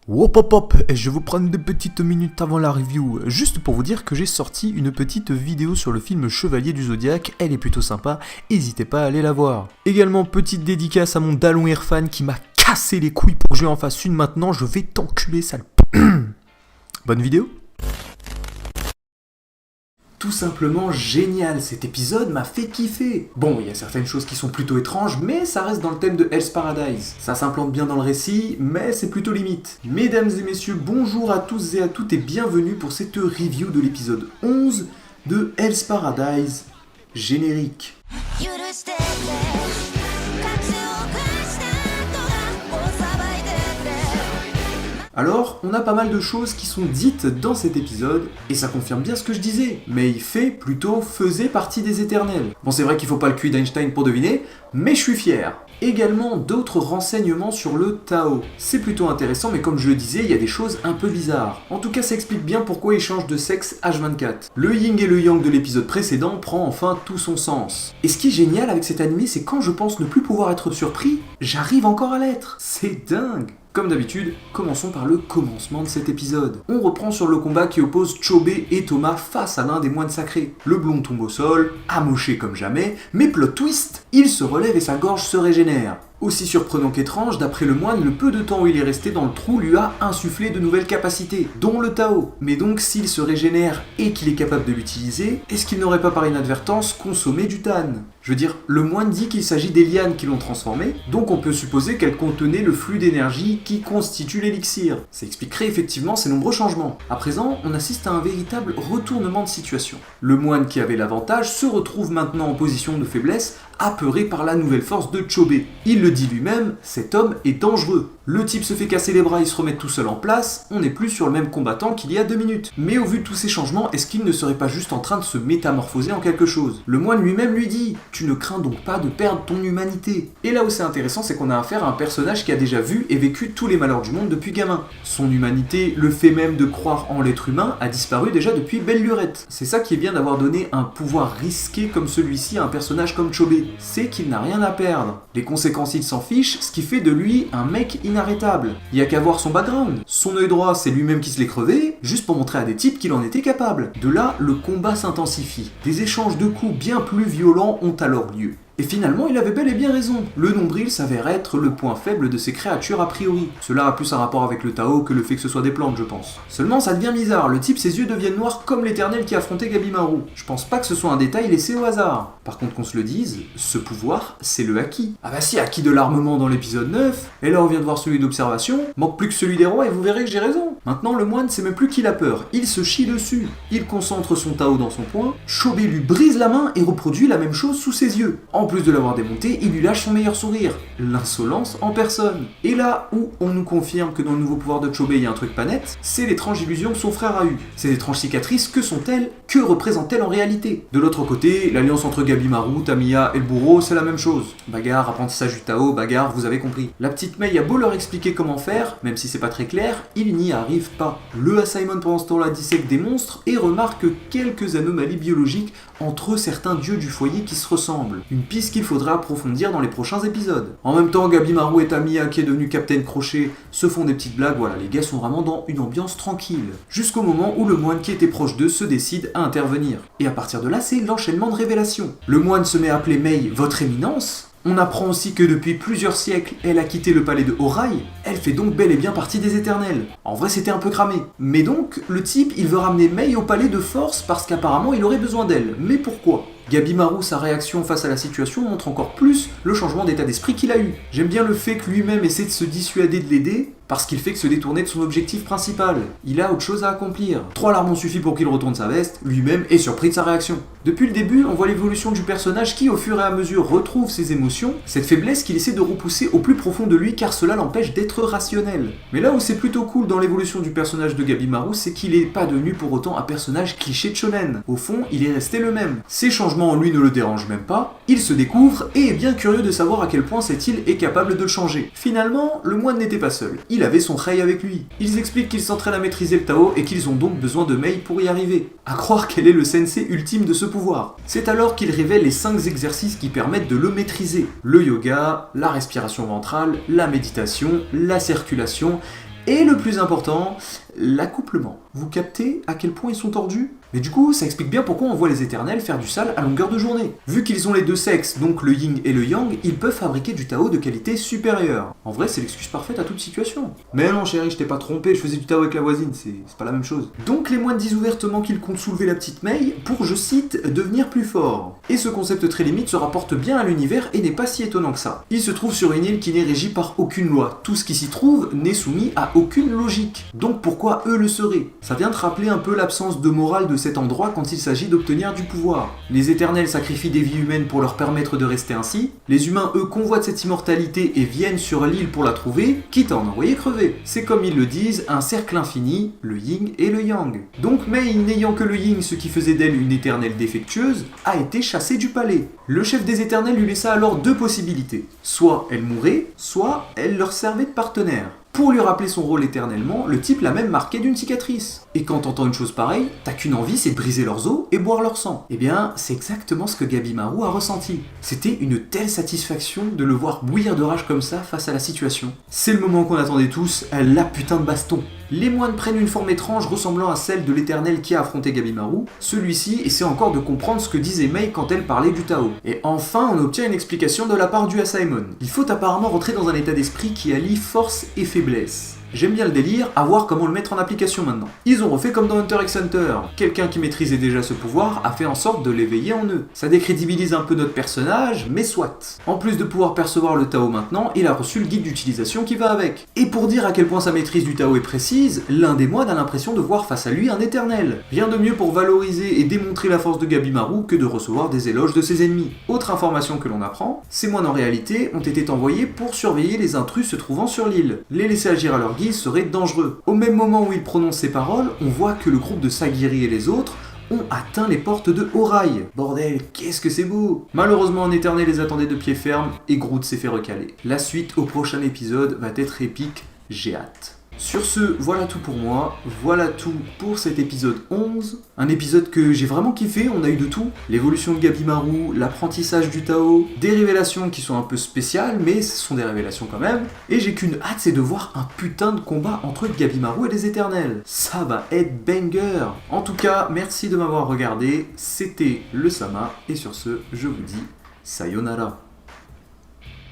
Hop hop hop, et je vais vous prendre 2 petites minutes avant la review, juste pour vous dire que j'ai sorti une petite vidéo sur le film Chevalier du Zodiaque, elle est plutôt sympa, n'hésitez pas à aller la voir. Également, petite dédicace à mon Dalon Irfan qui m'a cassé les couilles pour que je en fasse une maintenant, je vais t'enculer sale Bonne vidéo. Tout simplement génial, cet épisode m'a fait kiffer. Bon, il y a certaines choses qui sont plutôt étranges, mais ça reste dans le thème de Hell's Paradise. Ça s'implante bien dans le récit, mais c'est plutôt limite. Mesdames et messieurs, bonjour à tous et à toutes et bienvenue pour cette review de l'épisode 11 de Hell's Paradise, générique. Alors, on a pas mal de choses qui sont dites dans cet épisode, et ça confirme bien ce que je disais, mais il faisait partie des éternels. Bon, c'est vrai qu'il faut pas le QI d'Einstein pour deviner, mais je suis fier. Également, d'autres renseignements sur le Tao. C'est plutôt intéressant, mais comme je le disais, il y a des choses un peu bizarres. En tout cas, ça explique bien pourquoi il change de sexe H24. Le yin et le yang de l'épisode précédent prend enfin tout son sens. Et ce qui est génial avec cet animé, c'est quand je pense ne plus pouvoir être surpris, j'arrive encore à l'être. C'est dingue. Comme d'habitude, commençons par le commencement de cet épisode. On reprend sur le combat qui oppose Chobé et Thomas face à l'un des moines sacrés. Le blond tombe au sol, amoché comme jamais, mais plot twist, il se relève et sa gorge se régénère. Aussi surprenant qu'étrange, d'après le moine, le peu de temps où il est resté dans le trou lui a insufflé de nouvelles capacités, dont le Tao. Mais donc, s'il se régénère et qu'il est capable de l'utiliser, est-ce qu'il n'aurait pas par inadvertance consommé du Tan? Je veux dire, le moine dit qu'il s'agit des lianes qui l'ont transformé, donc on peut supposer qu'elle contenait le flux d'énergie qui constitue l'élixir. Ça expliquerait effectivement ces nombreux changements. À présent, on assiste à un véritable retournement de situation. Le moine qui avait l'avantage se retrouve maintenant en position de faiblesse, apeuré par la nouvelle force de Chobé. Il le dit lui-même, cet homme est dangereux. Le type se fait casser les bras et se remet tout seul en place, on n'est plus sur le même combattant qu'il y a 2 minutes. Mais au vu de tous ces changements, est-ce qu'il ne serait pas juste en train de se métamorphoser en quelque chose? Le moine lui-même lui dit « Tu ne crains donc pas de perdre ton humanité ». Et là où c'est intéressant, c'est qu'on a affaire à un personnage qui a déjà vu et vécu tous les malheurs du monde depuis gamin. Son humanité, le fait même de croire en l'être humain, a disparu déjà depuis belle lurette. C'est ça qui est bien d'avoir donné un pouvoir risqué comme celui-ci à un personnage comme Chobé. C'est qu'il n'a rien à perdre. Les conséquences, il s'en fiche, ce qui fait de lui un mec inarrêtable. Il y a qu'à voir son background. Son œil droit, c'est lui-même qui se l'est crevé, juste pour montrer à des types qu'il en était capable. De là, le combat s'intensifie. Des échanges de coups bien plus violents ont alors lieu. Et finalement, il avait bel et bien raison. Le nombril s'avère être le point faible de ces créatures a priori. Cela a plus un rapport avec le Tao que le fait que ce soit des plantes, je pense. Seulement, ça devient bizarre. Le type, ses yeux deviennent noirs comme l'éternel qui affrontait Gabimaru. Je pense pas que ce soit un détail laissé au hasard. Par contre, qu'on se le dise, ce pouvoir, c'est le Haki. Ah bah si, Haki de l'armement dans l'épisode 9, et là on vient de voir celui d'observation, manque plus que celui des rois et vous verrez que j'ai raison. Maintenant, le moine sait même plus qu'il a peur. Il se chie dessus. Il concentre son Tao dans son poing, Chobé lui brise la main et reproduit la même chose sous ses yeux. En plus de l'avoir démonté, il lui lâche son meilleur sourire. L'insolence en personne. Et là où on nous confirme que dans le nouveau pouvoir de Chobé il y a un truc pas net, c'est l'étrange illusion que son frère a eue. Ces étranges cicatrices, que sont-elles? Que représentent-elles en réalité? De l'autre côté, l'alliance entre Gabimaru, Tamiya et le bourreau, c'est la même chose. Bagarre, apprentissage du Tao, bagarre, vous avez compris. La petite Mei a beau leur expliquer comment faire, même si c'est pas très clair, il n'y arrive pas. Le Asaemon pendant ce temps-là dissèque des monstres et remarque quelques anomalies biologiques entre certains dieux du foyer qui se ressemblent. Une piste qu'il faudra approfondir dans les prochains épisodes. En même temps, Gabimaru et Tamiya, qui est devenu Captain Crochet, se font des petites blagues, voilà, les gars sont vraiment dans une ambiance tranquille. Jusqu'au moment où le moine qui était proche d'eux se décide à intervenir. Et à partir de là, c'est l'enchaînement de révélations. Le moine se met à appeler Mei votre éminence. On apprend aussi que depuis plusieurs siècles, elle a quitté le palais de Horai, elle fait donc bel et bien partie des éternels. En vrai, c'était un peu cramé. Mais donc, le type, il veut ramener Mei au palais de force parce qu'apparemment, il aurait besoin d'elle. Mais pourquoi? Gabimaru, sa réaction face à la situation montre encore plus le changement d'état d'esprit qu'il a eu. J'aime bien le fait que lui-même essaie de se dissuader de l'aider, parce qu'il fait que se détourner de son objectif principal. Il a autre chose à accomplir. 3 larmes ont suffi pour qu'il retourne sa veste, lui-même est surpris de sa réaction. Depuis le début, on voit l'évolution du personnage qui, au fur et à mesure, retrouve ses émotions, cette faiblesse qu'il essaie de repousser au plus profond de lui car cela l'empêche d'être rationnel. Mais là où c'est plutôt cool dans l'évolution du personnage de Gabimaru, c'est qu'il n'est pas devenu pour autant un personnage cliché de shonen. Au fond, il est resté le même. Ces changements en lui ne le dérangent même pas, il se découvre et est bien curieux de savoir à quel point cette île est capable de le changer. Finalement, le moine n'était pas seul. Il avait son Rei avec lui. Ils expliquent qu'ils s'entraînent à maîtriser le Tao et qu'ils ont donc besoin de Mei pour y arriver. À croire qu'elle est le sensei ultime de ce pouvoir. C'est alors qu'il révèle les 5 exercices qui permettent de le maîtriser. Le yoga, la respiration ventrale, la méditation, la circulation Et le plus important, l'accouplement. Vous captez à quel point ils sont tordus? Mais du coup, ça explique bien pourquoi on voit les éternels faire du sale à longueur de journée. Vu qu'ils ont les deux sexes, donc le yin et le yang, ils peuvent fabriquer du Tao de qualité supérieure. En vrai, c'est l'excuse parfaite à toute situation. Mais non chérie, je t'ai pas trompé, je faisais du Tao avec la voisine, c'est pas la même chose. Donc les moines disent ouvertement qu'ils comptent soulever la petite Mei pour, je cite, devenir plus fort. Et ce concept très limite se rapporte bien à l'univers et n'est pas si étonnant que ça. Il se trouve sur une île qui n'est régie par aucune loi. Tout ce qui s'y trouve n'est soumis à aucune logique. Donc pourquoi eux le seraient? Ça vient te rappeler un peu l'absence de morale de cet endroit quand il s'agit d'obtenir du pouvoir. Les éternels sacrifient des vies humaines pour leur permettre de rester ainsi. Les humains, eux, convoitent cette immortalité et viennent sur l'île pour la trouver, quitte à en envoyer crever. C'est comme ils le disent, un cercle infini, le yin et le yang. Donc Mei, n'ayant que le yin, ce qui faisait d'elle une éternelle défectueuse, a été chassée du palais. Le chef des éternels lui laissa alors deux possibilités. Soit elle mourait, soit elle leur servait de partenaire. Pour lui rappeler son rôle éternellement, le type l'a même marqué d'une cicatrice. Et quand t'entends une chose pareille, t'as qu'une envie, c'est de briser leurs os et boire leur sang. Eh bien, c'est exactement ce que Gabimaru a ressenti. C'était une telle satisfaction de le voir bouillir de rage comme ça face à la situation. C'est le moment qu'on attendait tous, la putain de baston. Les moines prennent une forme étrange ressemblant à celle de l'éternel qui a affronté Gabimaru. Celui-ci essaie encore de comprendre ce que disait Mei quand elle parlait du Tao. Et enfin, on obtient une explication de la part du Asaemon. Il faut apparemment rentrer dans un état d'esprit qui allie force et faiblesse. J'aime bien le délire, à voir comment le mettre en application maintenant. Ils ont refait comme dans Hunter x Hunter. Quelqu'un qui maîtrisait déjà ce pouvoir a fait en sorte de l'éveiller en eux. Ça décrédibilise un peu notre personnage, mais soit. En plus de pouvoir percevoir le Tao maintenant, il a reçu le guide d'utilisation qui va avec. Et pour dire à quel point sa maîtrise du Tao est précise, l'un des moines a l'impression de voir face à lui un éternel. Rien de mieux pour valoriser et démontrer la force de Gabimaru que de recevoir des éloges de ses ennemis. Autre information que l'on apprend, ces moines en réalité ont été envoyés pour surveiller les intrus se trouvant sur l'île. Les laisser agir à leur guise serait dangereux. Au même moment où il prononce ces paroles, on voit que le groupe de Sagiri et les autres ont atteint les portes de Horai. Bordel, qu'est-ce que c'est beau! Malheureusement, un éternel les attendait de pied ferme et Groot s'est fait recaler. La suite au prochain épisode va être épique, j'ai hâte. Sur ce, voilà tout pour moi, voilà tout pour cet épisode 11. Un épisode que j'ai vraiment kiffé, on a eu de tout. L'évolution de Gabimaru, l'apprentissage du Tao, des révélations qui sont un peu spéciales, mais ce sont des révélations quand même. Et j'ai qu'une hâte, c'est de voir un putain de combat entre Gabimaru et les Éternels. Ça va être banger. En tout cas, merci de m'avoir regardé, c'était le Sama, et sur ce, je vous dis sayonara.